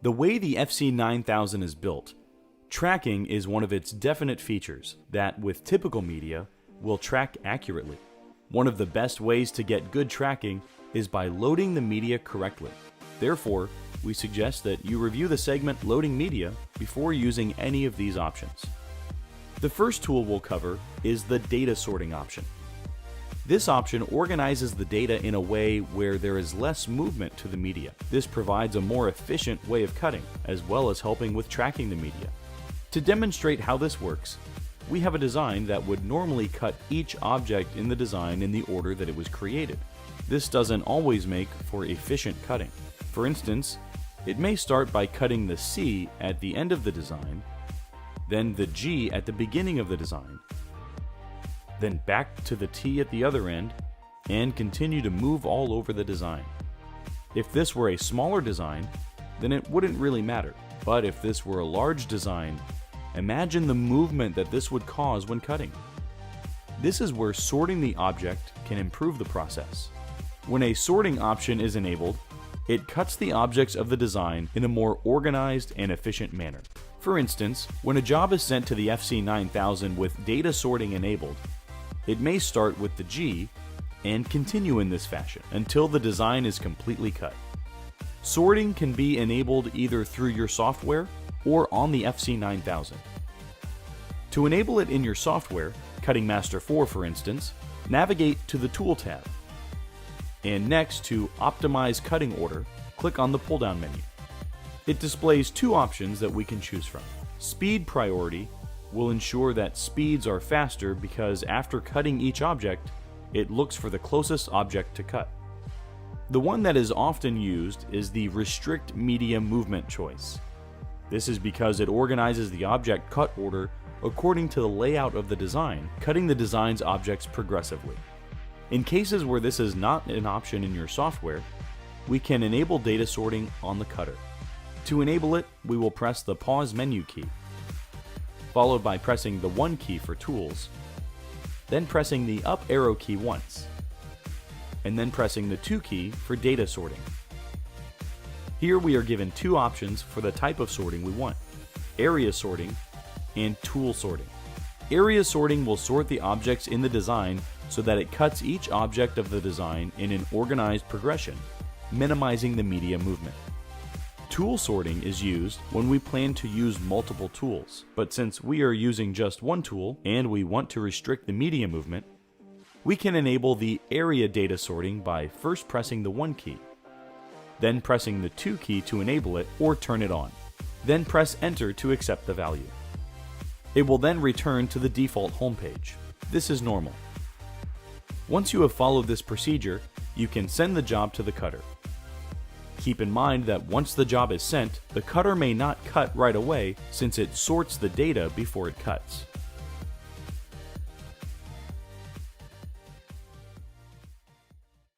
The way the FC9000 is built, tracking is one of its definite features that, with typical media, will track accurately. One of the best ways to get good tracking is by loading the media correctly. Therefore, we suggest that you review the segment Loading Media before using any of these options. The first tool we'll cover is the data sorting option. This option organizes the data in a way where there is less movement to the media. This provides a more efficient way of cutting, as well as helping with tracking the media. To demonstrate how this works, we have a design that would normally cut each object in the design in the order that it was created. This doesn't always make for efficient cutting. For instance, it may start by cutting the C at the end of the design, then the G at the beginning of the design, then back to the T at the other end, and continue to move all over the design. If this were a smaller design, then it wouldn't really matter. But if this were a large design, imagine the movement that this would cause when cutting. This is where sorting the object can improve the process. When a sorting option is enabled, it cuts the objects of the design in a more organized and efficient manner. For instance, when a job is sent to the FC9000 with data sorting enabled, it may start with the G and continue in this fashion until the design is completely cut. Sorting can be enabled either through your software or on the FC9000. To enable it in your software, Cutting Master 4 for instance, navigate to the Tool tab. And next to Optimize Cutting Order, click on the pull-down menu. It displays two options that we can choose from. Speed priority will ensure that speeds are faster because after cutting each object, it looks for the closest object to cut. The one that is often used is the Restrict Media Movement choice. This is because it organizes the object cut order according to the layout of the design, cutting the design's objects progressively. In cases where this is not an option in your software, we can enable data sorting on the cutter. To enable it, we will press the pause menu key, followed by pressing the 1 key for tools, then pressing the up arrow key once, and then pressing the 2 key for data sorting. Here we are given two options for the type of sorting we want: area sorting and tool sorting. Area sorting will sort the objects in the design so that it cuts each object of the design in an organized progression, minimizing the media movement. Tool sorting is used when we plan to use multiple tools, but since we are using just one tool and we want to restrict the media movement, we can enable the area data sorting by first pressing the 1 key, then pressing the 2 key to enable it or turn it on, then press enter to accept the value. It will then return to the default homepage. This is normal. Once you have followed this procedure, you can send the job to the cutter. Keep in mind that once the job is sent, the cutter may not cut right away since it sorts the data before it cuts.